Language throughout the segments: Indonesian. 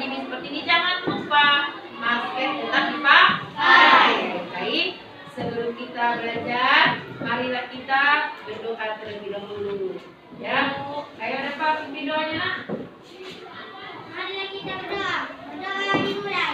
pandemi seperti ini jangan lupa masker tetap dipakai. Baik, sebelum kita belajar, marilah kita berdoa terlebih dahulu. Ya, ayo dapat pimpin doanya nak. Marilah kita berdoa. Berdoa dimulai.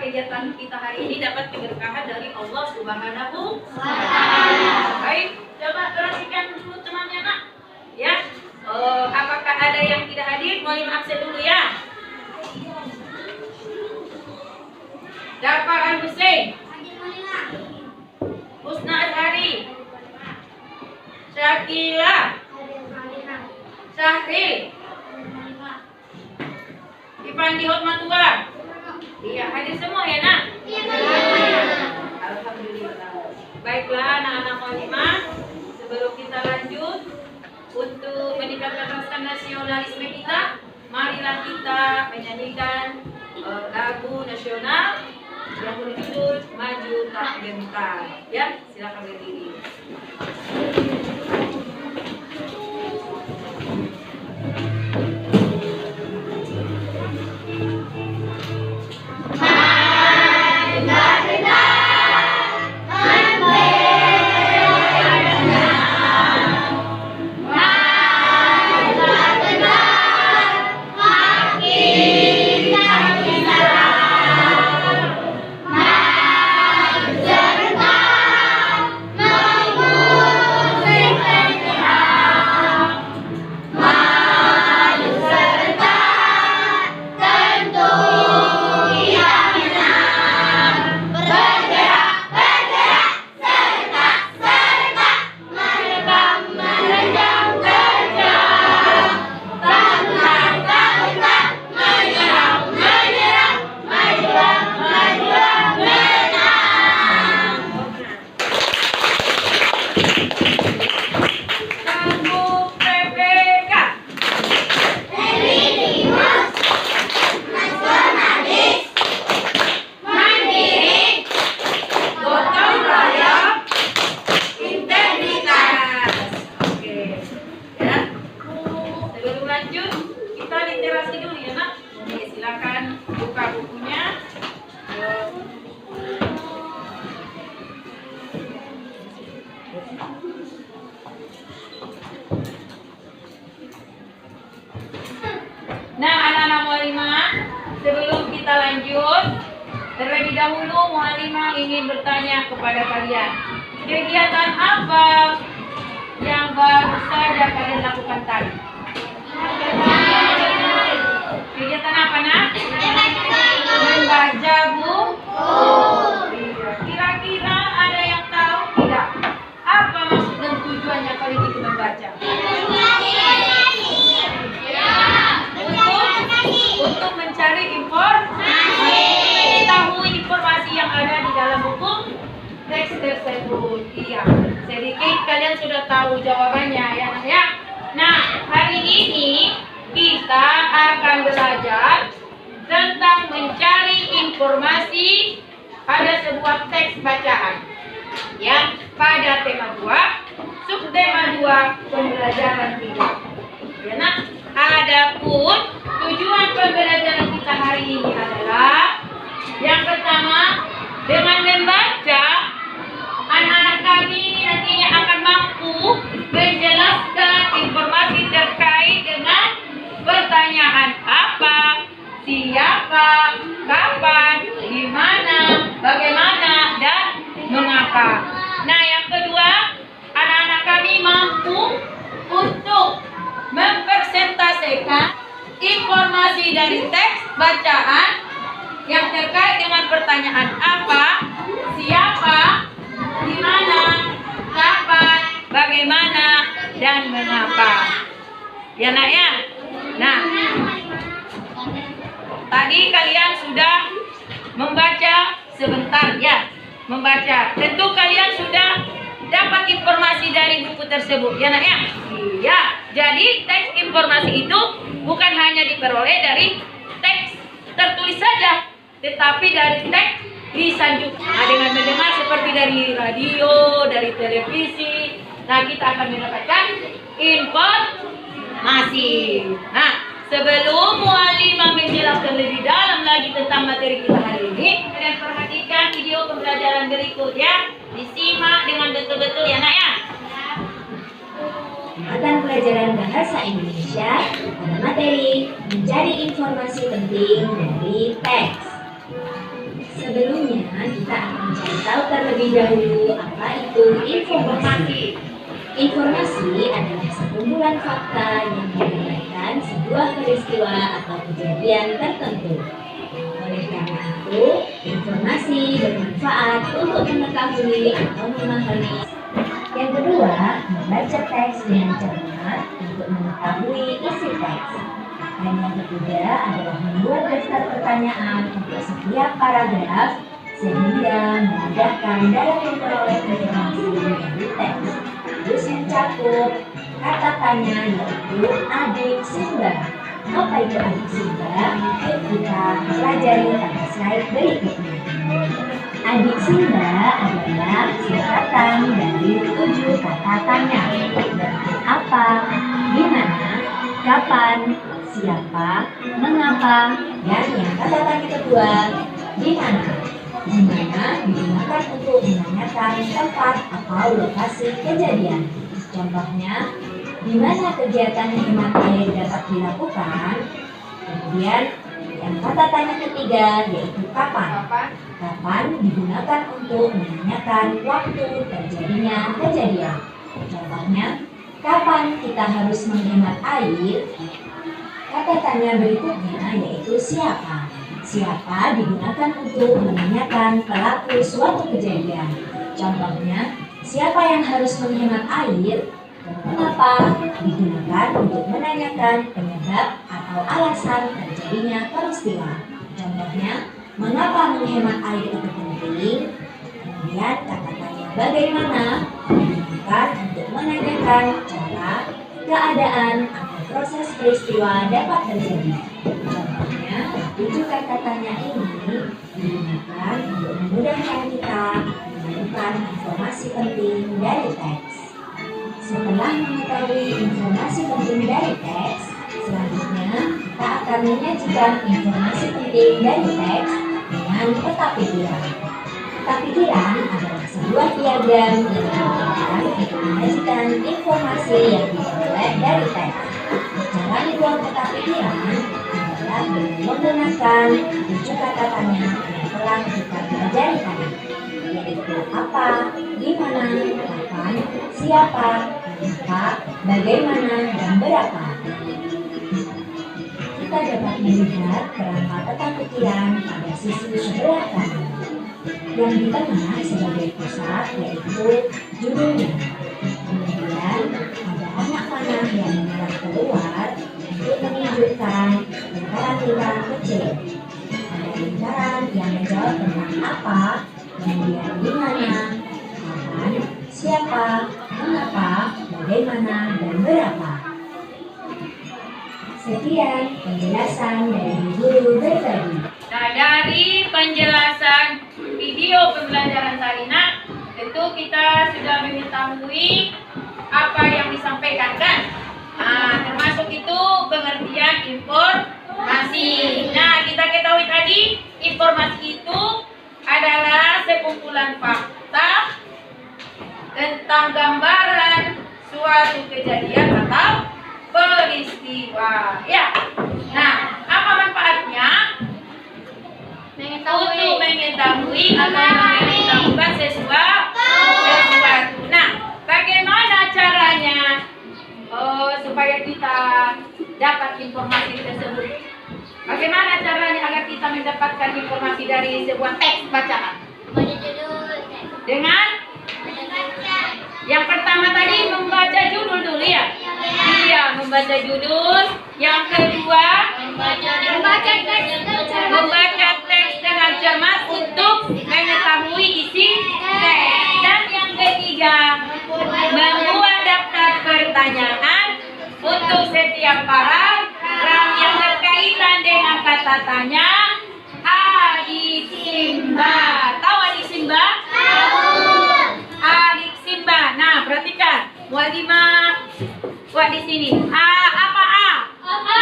Kegiatan kita hari ini dapat keberkahan dari Allah Subhanahu wa Ta'ala. Baik, coba perhatikan dulu temannya nak. Ya, apakah ada yang tidak hadir? Mohon absen dulu ya. Jafar Al-Husain, Husna Azhari, Syakila, Syahril, Ipandi Hotmatua. Iya, hadir semua ya nak? Iya. Alhamdulillah. Baiklah anak-anak Muallimah, sebelum kita lanjut untuk meningkatkan rasa nasionalisme kita, marilah kita menyanyikan lagu nasional yang berjudul Maju Tak Gentar. Ya, silakan berdiri. Nah, anak-anak Muallimah, sebelum kita lanjut, terlebih dahulu Muallimah ingin bertanya kepada kalian, kegiatan apa yang baru saja kalian lakukan tadi? Kegiatan apa nak? Membaca buku. Kira-kira ada yang tahu tidak? Apa maksud dan tujuannya kalian itu membaca? Untuk mencari informasi, mengetahui informasi yang ada di dalam buku teks tersebut. Iya, sedikit kalian sudah tahu jawabannya ya nak ya. Nah, hari ini kita akan belajar tentang mencari informasi pada sebuah teks bacaan. Ya, pada tema 2, subtema 2, pembelajaran 3. Ya nak, adapun tujuan pembelajaran kita hari ini adalah yang pertama, dengan membaca anak-anak kami nantinya akan mampu menjelaskan informasi terkait dengan pertanyaan apa, siapa, kapan, di mana, bagaimana, dan mengapa. Nah, yang kedua, anak-anak kami mampu untuk mempresentasikan informasi dari teks bacaan yang terkait dengan pertanyaan apa, siapa, di Ya nak ya. Nah, tadi kalian sudah membaca sebentar ya. Membaca. Tentu kalian sudah dapat informasi dari buku tersebut. Ya nak ya. Iya. Jadi teks informasi itu bukan hanya diperoleh dari teks tertulis saja, tetapi dari teks lisan juga. Nah, dengan mendengar seperti dari radio, dari televisi, nah kita akan mendapatkan informasi. Nah, sebelum mualimah menjelaskan lebih dalam lagi tentang materi kita hari ini, kalian perhatikan video pembelajaran berikutnya, disimak dengan betul-betul ya nak ya. Mata pelajaran bahasa Indonesia pada materi mencari informasi penting dari teks. Sebelumnya kita akan mencari tahu terlebih dahulu apa itu informasi. Informasi adalah sekumpulan fakta yang menggambarkan sebuah peristiwa atau kejadian tertentu. Oleh karena itu, informasi bermanfaat untuk mengetahui atau memahami. Yang kedua, membaca teks dengan cermat untuk mengetahui isi teks. Dan yang ketiga adalah membuat daftar pertanyaan untuk setiap paragraf sehingga memudahkan dalam memperoleh informasi dari teks. Terus mencakup kata tanya yaitu adik sumber. Apa itu adik sumber? Yuk kita pelajari pada slide berikutnya. Adik sumber adalah singkatan dari 7 kata tanya. Apa, di mana, kapan, siapa, mengapa, dan yang kata tanya kedua, di mana. Di mana digunakan untuk menanyakan tempat atau lokasi kejadian. Contohnya, di mana kegiatan hemat air dapat dilakukan. Kemudian yang kata tanya ketiga yaitu kapan. Kapan digunakan untuk menanyakan waktu terjadinya kejadian. Contohnya, kapan kita harus menghemat air? Kata tanya berikutnya yaitu siapa. Siapa digunakan untuk menanyakan pelaku suatu kejadian. Contohnya, siapa yang harus menghemat air? Dan mengapa digunakan untuk menanyakan penyebab atau alasan terjadinya peristiwa. Contohnya, mengapa menghemat air itu penting? Kemudian kata tanya bagaimana digunakan untuk menanyakan cara, keadaan, atau proses peristiwa dapat terjadi. Contohnya, 7 kata tanya ini digunakan untuk memudahkan kita menemukan informasi penting dari teks. Setelah mengetahui informasi penting dari teks, selanjutnya kita akan menyajikan informasi penting dari teks dengan peta pikiran. Peta pikiran adalah sebuah diagram yang digunakan untuk menyajikan informasi yang diperoleh dari teks. Cara dibuat peta pikiran adalah dengan menggunakan 7 kata tanya yang telah kita pelajari tadi, yaitu apa, di mana, kapan, siapa, mengapa, bagaimana, dan berapa. Kita dapat melihat perangkat peta pikiran pada sisi sebelah kanan. Yang di tengah sebagai pusat yaitu judulnya. Kemudian ada anak panah yang mengarah keluar untuk menunjukkan lingkaran-lingkaran kecil. Ada lingkaran yang menjawab tentang apa, kemudian di mana, kapan, siapa, mengapa, bagaimana, dan berapa. Sekian penjelasan dari guru berbagi. Nah, dari penjelasan video pembelajaran tadi nak, tentu kita sudah mengetahui apa yang disampaikan kan? Nah, termasuk itu pengertian informasi. Nah, kita ketahui tadi informasi itu adalah sekumpulan fakta tentang gambaran suatu kejadian atau peristiwa. Ya. Nah, apa manfaatnya? Untuk mengetahui atau memberitahukan sesuatu. Nah, bagaimana caranya supaya kita dapat informasi tersebut? Bagaimana caranya agar kita mendapatkan informasi dari sebuah teks bacaan? Dengan yang pertama tadi membaca judul dulu ya. Iya, membaca judul. pertanyaan untuk setiap paragraf yang berkaitan dengan kata tanya. Adik Simba. Tahu adik Simba? Adik Simba. Nah, perhatikan. Walimah. Buat di sini. Apa A? Apa?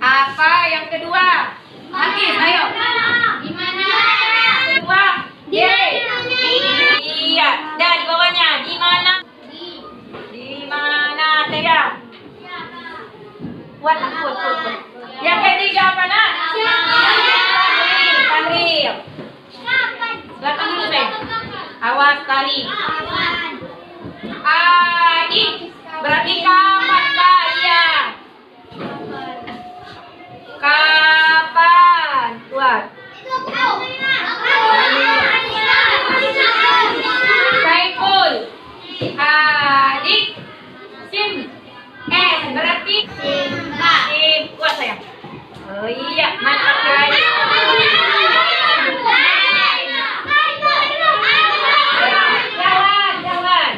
Apa yang kedua? Hafiz, ayo. Kedua. D. Iya. Dan di bawahnya. Di mana? Di mana? Tidak. Buat. Yang ketiga apa nak? Tanrif. Belakang dulu saya. Awas kali. Adik. Berarti kapan bayar? Kapan? Buat. Saiful. Adik. Sim. S. Berarti Simba. Sim. Kuat sayang. Oh iya, mantap sekali. Jalan.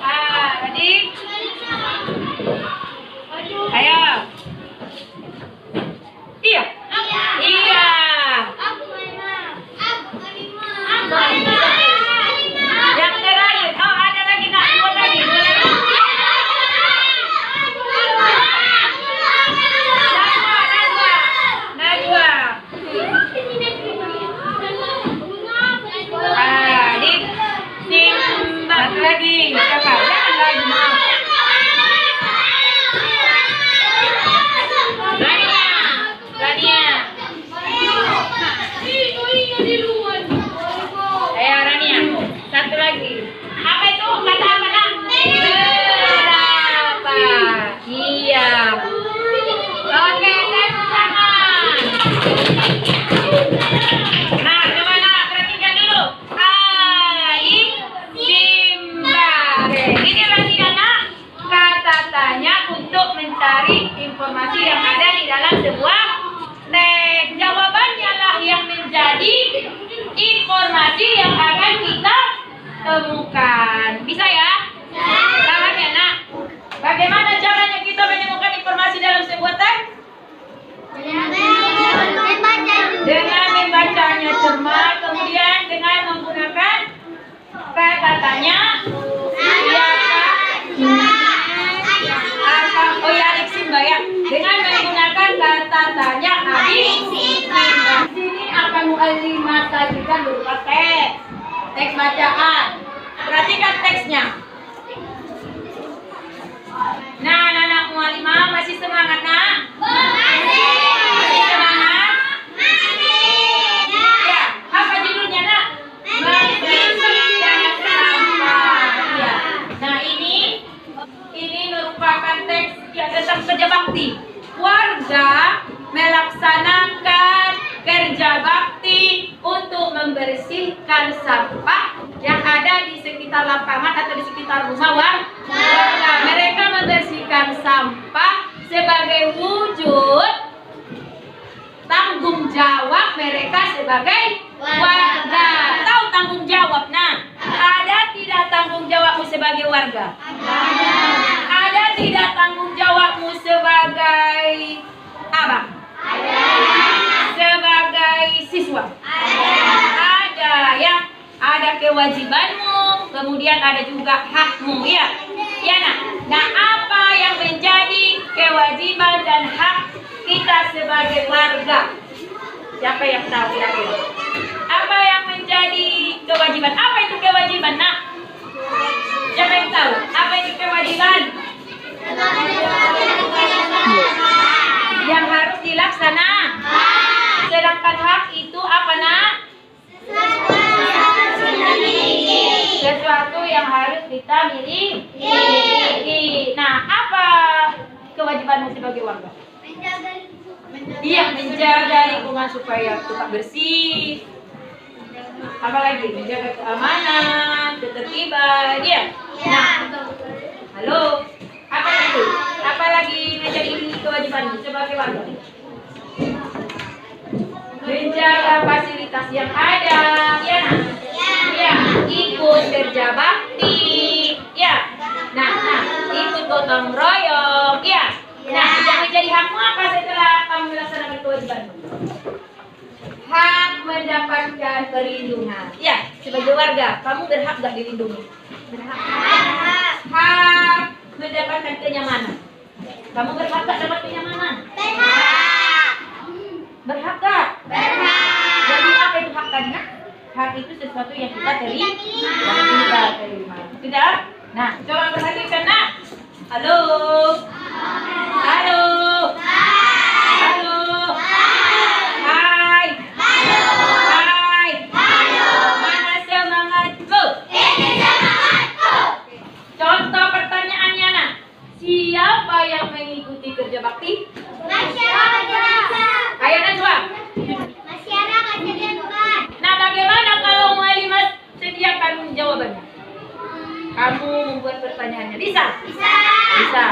Adik. Ayo. Iya. Iya. Yang terakhir. Oh, ada lagi nak. Dua lagi. Najwa. Adik. Simba. Satu lagi. Siapa? Jangan lagi. Maaf. Rania. Ayo Rania. Satu lagi. Apa itu? Kata apa nak? Berapa? Iya. Oke, tepuk tangan. Nah, coba nak perhatikan dulu. Adik Simba. Oke, ini Rania nak. Kata tanya untuk mencari informasi yang ada di dalam sebuah teks. Jawabannya lah yang menjadi informasi yang akan kita temukan. Bisa ya? Paham ya nak? Bagaimana caranya kita menemukan informasi dalam sebuah teks? Dengan membacanya cermat, kemudian dengan menggunakan kata tanya. Oh ya, adik Simba ya. Dengan menggunakan kata tanya adik Simba. Di sini akan mu'allimah sajikan berupa teks bacaan. Perhatikan teksnya. Nah, anak-anak mu'allimah masih semangat nak? Masih semangat? Ya, apa judulnya nak? Membersihkan sampah. Ya. Nah, ini merupakan teks yang tentang kerja bakti. Warga melaksanakan kerja bakti untuk membersihkan sampah yang ada di sekitar lapangan atau di sekitar rumah warga. Mereka membersihkan sampah sebagai wujud tanggung jawab mereka sebagai warga. Tahu tanggung jawab? Nah, ada tidak tanggung jawabmu sebagai warga? Ada tidak tanggung jawabmu sebagai apa? Sebagai siswa? Ada ya. Ada kewajibanmu, kemudian ada juga hakmu ya. Ya nah, apa yang menjadi kewajiban dan hak kita sebagai warga? Siapa yang tahu kira-kira? Apa yang menjadi kewajiban? Apa itu kewajiban nak? Siapa yang tahu? Apa itu kewajiban? Yang harus dilaksanakan. Sedangkan hak itu apa nak? Sesuatu yang harus kita miliki. Nah, apa kewajibanmu sebagai warga? Iya, menjaga lingkungan supaya tetap bersih. Apalagi menjaga keamanan, ketertiban, ya. Nah, halo. Apa lagi menjadi kewajibanmu sebagai warga? Menjaga fasilitas aktivitas yang ada, ya nak? Ya, ikut kerja bakti, ya. Nah, ikut gotong royong, ya. Nah, yang menjadi hakmu apa setelah kamu melaksanakan kewajibanmu? Hak mendapatkan perlindungan. Ya, sebagai warga, kamu berhak gak dilindungi? Berhak. Hak mendapatkan kenyamanan. Kamu berhak gak dapat kenyamanan? Berhak gak? Jadi apa itu hak tadi? Hak itu sesuatu yang kita terima. Sudah? Nah, coba perhatikan nak. Halo. Halo. Halo. Hai. Hai. Mana semangatku? Ini semangatku. Contoh pertanyaannya nak. Siapa yang mengikuti kerja bakti? Masyarakat. Ayo Najwa. Masyarakat setempat. Nah, bagaimana kalau Mualimah sediakan jawabannya? Kamu membuat pertanyaannya. Bisa? Bisa.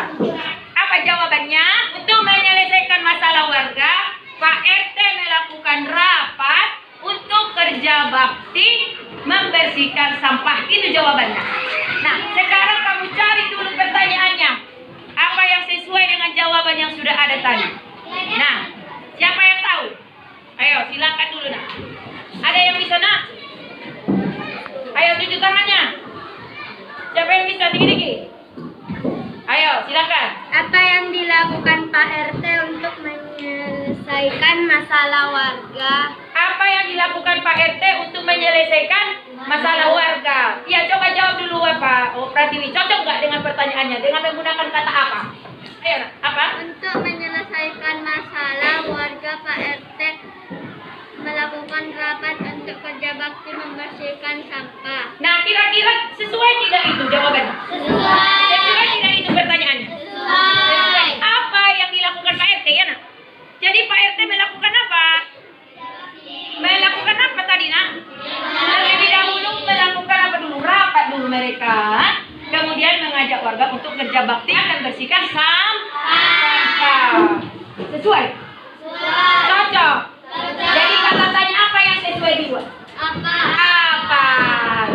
Apa jawabannya? Untuk menyelesaikan masalah warga, Pak RT melakukan rapat untuk kerja bakti membersihkan sampah. Itu jawabannya. Nah, sekarang kamu cari dulu pertanyaannya. Apa yang sesuai dengan jawaban yang sudah ada tadi? Nah, siapa yang tahu? Ayo, silakan dulu nak. Ada yang bisa nak? Ayo tunjuk tangannya. Siapa yang bisa tinggi-tinggi? Ayo, silakan. Apa yang dilakukan Pak RT untuk menyelesaikan masalah warga? Apa yang dilakukan Pak RT untuk menyelesaikan masalah warga? Ya, coba jawab dulu apa? Oh, Pratiwi, cocok nggak dengan pertanyaannya? Dengan menggunakan kata apa? Ayo, nak. Apa? Untuk menyelesaikan masalah warga, Pak RT melakukan rapat untuk kerja bakti membersihkan sampah. Nah, kira-kira sesuai tidak itu jawabannya? Sesuai tidak itu pertanyaannya? Sesuai. Apa yang dilakukan Pak RT ya nak? Jadi Pak RT melakukan apa? Melakukan apa tadi nak? Terlebih dahulu melakukan apa dulu? Rapat dulu mereka. Kemudian mengajak warga untuk kerja bakti akan bersihkan sampah. Sesuai? Cocok. Jadi kata tanya apa yang sesuai dibuat? Apa?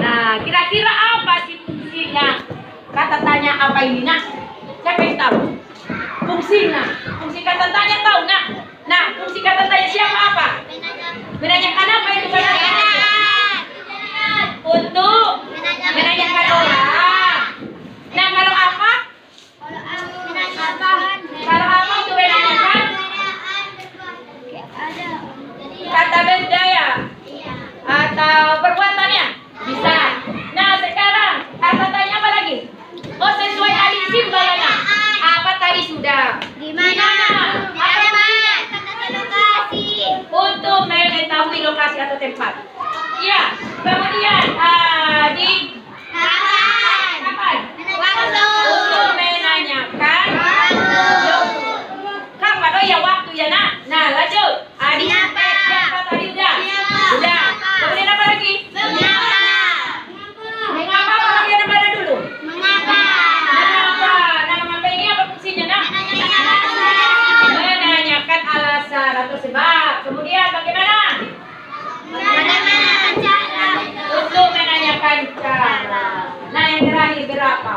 Nah, kira-kira apa sih fungsinya? Kata tanya apa ini nak? Siapa yang tahu? Fungsinya. Fungsi kata tanya tahu nak? Nah, fungsi kata tanya siapa apa? Menanyakan apa itu kata tanya? Untuk menanyakan orang. Nah, kalau apa? Kalau apa untuk menanyakan? Kata benda ya? Atau perbuatannya? Bisa. Nah, sekarang kata tanya apa lagi? Oh, sesuai alisim bayana. Apa tadi sudah? Di mana? Apa namanya? Lokasi. Untuk mengetahui lokasi atau tempat. Iya. Kemudian di kapan? Untuk menanyakan kapan? Oh ya, waktu ya nak. Nah, lanjut. Di apa tadi udah? Udah. Kemudian apa lagi? Mengapa? Bagian mana dulu? Mengapa? Nah, mengapa ini apa fungsinya nak? Menanyakan alasan atau sebab. Kemudian bagaimana? Untuk menanyakan cara. Nah, yang terakhir berapa?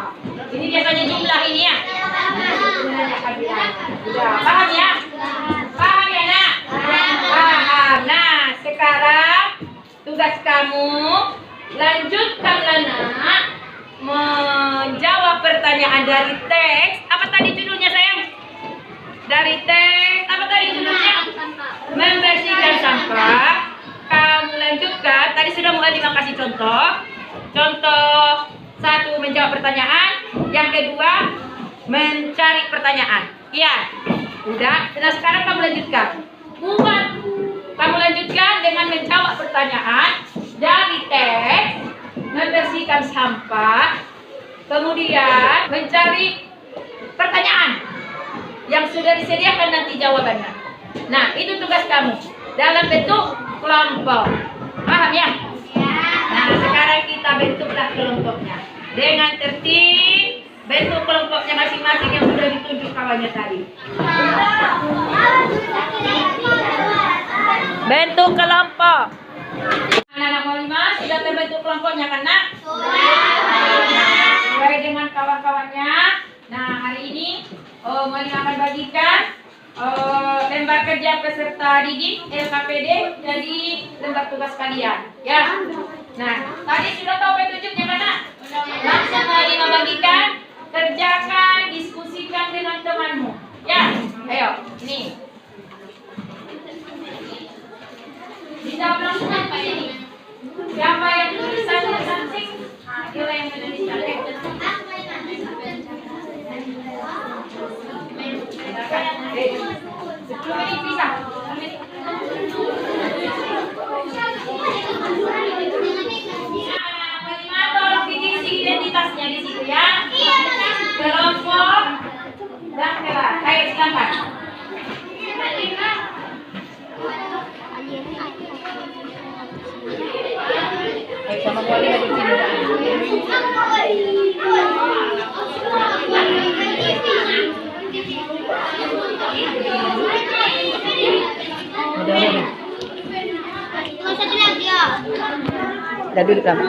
Ini biasanya jumlah ini ya. Menanyakan bilangan. Sudah paham ya? Paham ya nak? Paham. Nah, sekarang tugas kamu lanjutkanlah nak menjawab pertanyaan dari teks. Apa tadi judulnya sayang? Dari teks. Apa tadi judulnya? Membersihkan sampah. Kamu lanjutkan. Tadi sudah Mualimah kasih contoh. Contoh 1 menjawab pertanyaan. Yang kedua mencari pertanyaan. Iya. Udah. Nah, sekarang kamu lanjutkan. Buat kamu lanjutkan dengan menjawab pertanyaan dari teks, membersihkan sampah, kemudian mencari pertanyaan yang sudah disediakan nanti jawabannya. Nah, itu tugas kamu dalam bentuk kelompok. Paham ya? Nah, sekarang kita bentuklah kelompoknya dengan tertib. Bentuk kelompoknya masing-masing yang sudah ditunjuk kawannya tadi. Bentuk kelompok. terbentuk kelompoknya kan nak? Sesuai dengan kawan-kawannya. Nah, hari ini Moli akan bagikan lembar kerja peserta didik LKPD jadi lembar tugas kalian. Ya. Nah, tadi sudah tahu petunjuknya kan nak? Langsung Moli membagikan, kerjakan, diskusikan dengan temanmu. Ya, ayo, ini. Dijawab langsung apa ini? Siapa yang tulisan sing? Ayo yang menuliskan. Sebelum ini bisa. Tolong diisi identitasnya di situ ya. Kelompok dan kelas. Ayo silakan. Sama Moli lagi udah duduk lama.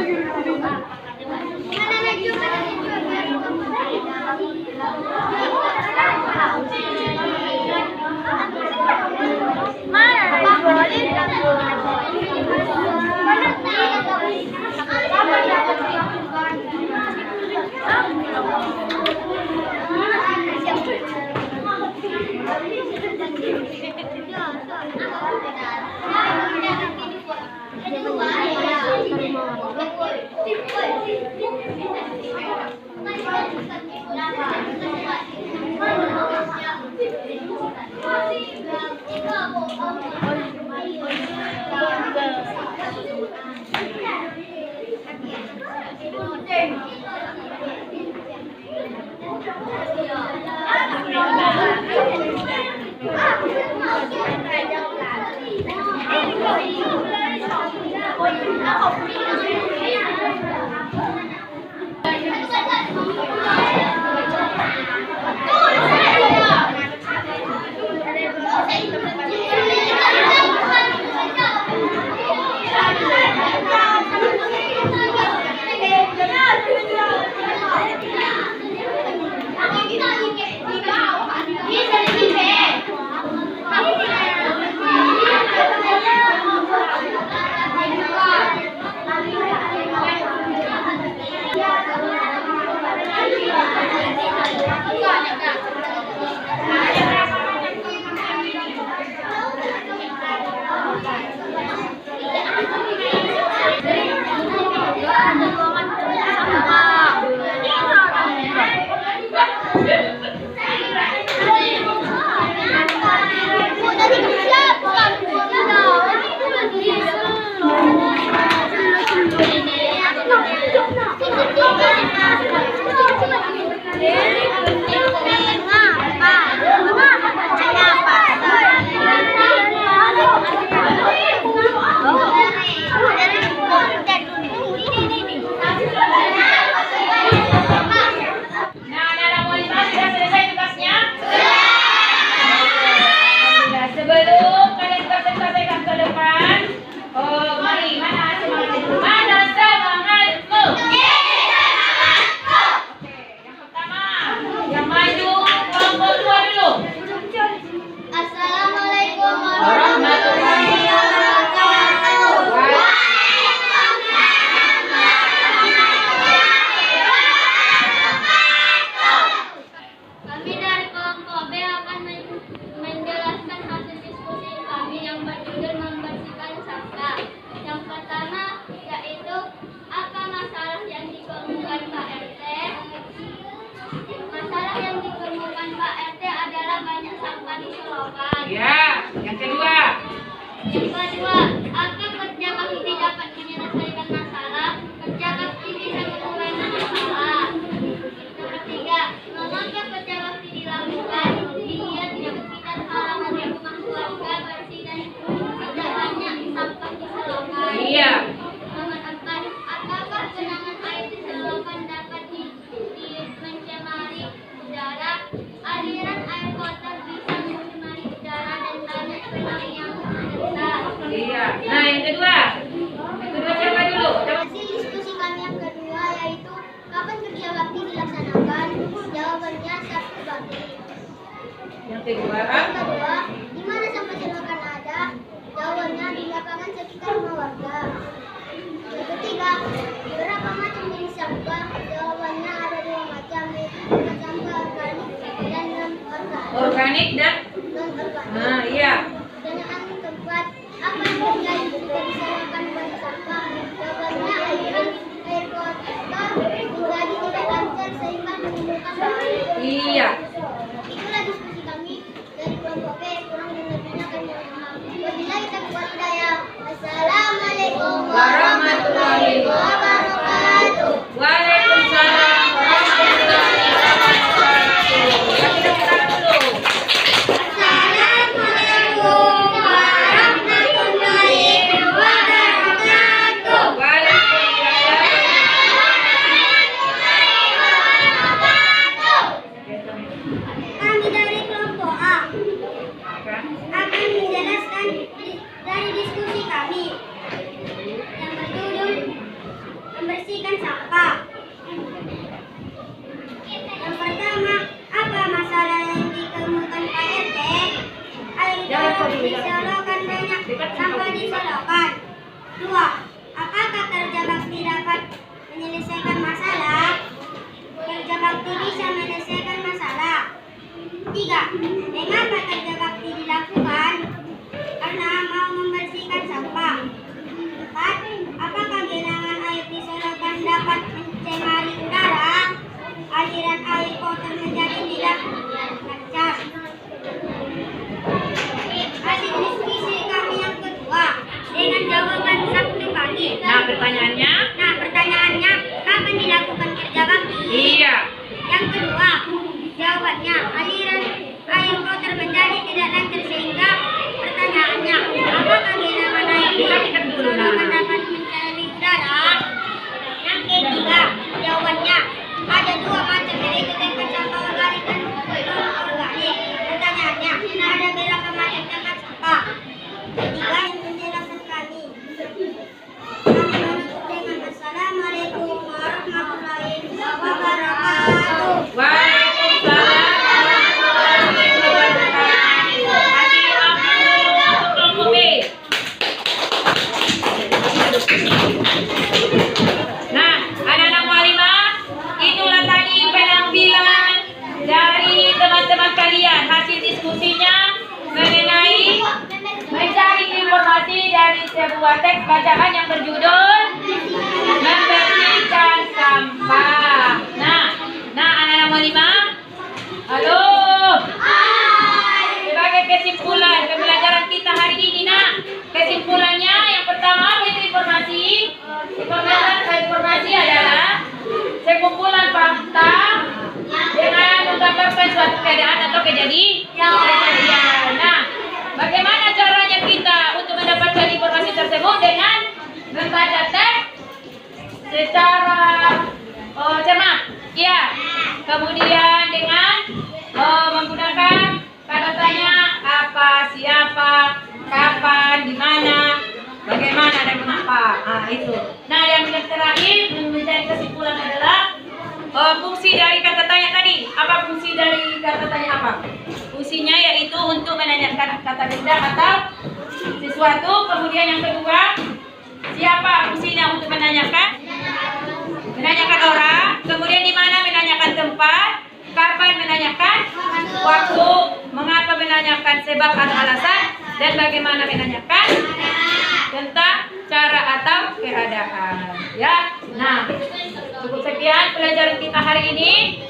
Nah, yang kedua siapa dulu? kedua, di mana sampah selokan ada? Jawabannya di lapangan sekitar rumah warga. Yang ketiga, berapa macam jenis sampah? Jawabannya ada 2 macam, yaitu sampah organik dan non-organik. organik dan Non-organik. iya. Pertanyaan keempat, apa yang jika disalurkan banyak sampah? Jawabannya air kotor menjadi tidak lancar sehingga menimbulkan bahaya. Iya. Itulah diskusi kami dari kelompok B. Kurang dan lebihnya kami mohon maaf. Wabillahi taufiq wal hidayah. Assalamualaikum warahmatullahi wabarakatuh. Waalaikumsalam warahmatullahi wabarakatuh. Kita sekarang dulu. Assalamualaikum warahmatullahi wabarakatuh. Kami dari kelompok A akan menjelaskan dari diskusi kami yang berjudul membersihkan sampah. Yang pertama, apa masalah yang dikemukakan Pak RT? Air diselokan banyak, sampah diselokan. 2. Apakah kerja bakti dapat menyelesaikan masalah? Kerja bakti bisa menyelesaikan masalah. 3. Mengapa kerja bakti dilakukan? Karena mau membersihkan sampah. 4. Apakah genangan air diselokan dapat mencemari udara? Aliran air kotor menjadi tidak lancar. Hasil diskusi kami yang kedua dengan jawaban sabtu pagi. Nah, pertanyaannya? Pertanyaannya, kapan dilakukan kerja bakti? Iya. Yang kedua, jawabannya aliran air kotor menjadi tidak lancar sehingga pertanyaannya, apakah genangan air diselokan dapat mencari udara? Yang ketiga, jawabannya ada 2 macam, yaitu tempat sampah organik dan non-organik. Pertanyaannya, ada berapa macam tempat sampah? Ketiga yang penjelasan kami. Kami menutup dengan Assalamualaikum warahmatullahi wabarakatuh. Waalaikumsalam warahmatullahi wabarakatuh. Kasih aplaus untuk kelompok B. Nah, anak-anak mualimah, itulah tadi penampilan dari teman-teman kalian. Hasil diskusinya mengenai mencari informasi dari sebuah teks bacaan yang berjudul Membersihkan Sampah. Nah, anak-anak mualimah, halo. Sebagai kesimpulan pembelajaran kita hari ini, kesimpulannya yang pertama itu informasi adalah sekumpulan fakta dengan menggambarkan suatu keadaan atau kejadian. Nah, bagaimana caranya kita untuk mendapatkan informasi tersebut? Dengan membaca teks secara cermat, ya. Kemudian dengan menggunakan kata tanya apa, siapa, kapan, di mana, bagaimana dan mengapa. Itu. Nah, yang terakhir mencari kesimpulan adalah fungsi dari kata tanya tadi. Apa fungsi dari kata tanya apa? Fungsinya yaitu untuk menanyakan kata benda atau sesuatu. Kemudian yang kedua, siapa fungsinya untuk menanyakan? Menanyakan orang. Kemudian di mana menanyakan tempat. Kapan menanyakan waktu. Mengapa menanyakan sebab atau alasan. Dan bagaimana menanyakan tentang cara atau keadaan. Ya. Nah, cukup sekian pelajaran kita hari ini.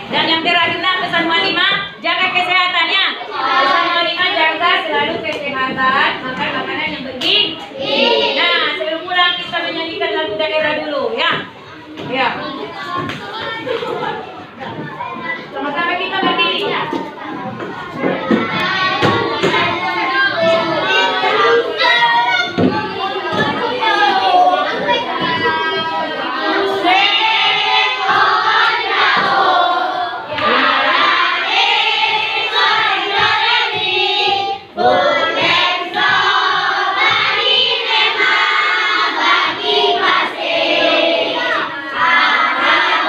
Dan yang terakhir, pesan mualimah, jaga kesehatannya. Pesan mualimah, jaga selalu kesehatan, makan makanan yang bergizi. Nah, sebelum pulang kita menyanyikan lagu daerah dulu, ya. Ya. Sama-sama kita berdiri. Bagi pasir, harap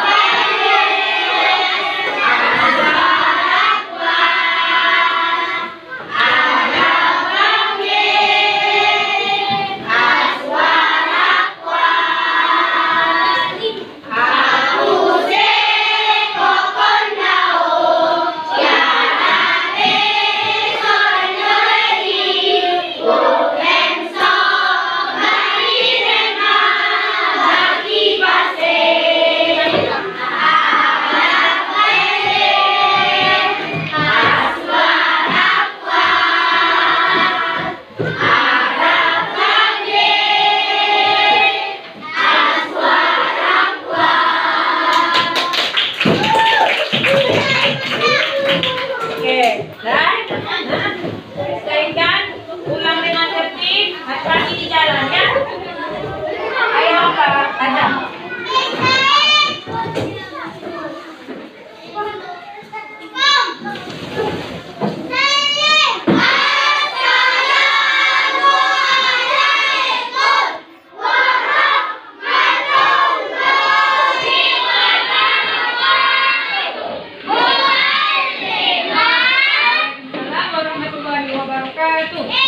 Nah, selesaikan, ulang dengan tertib, hati-hati di jalan ya. Ayo apa? Ada. Assalamualaikum warahmatullahi wabarakatuh.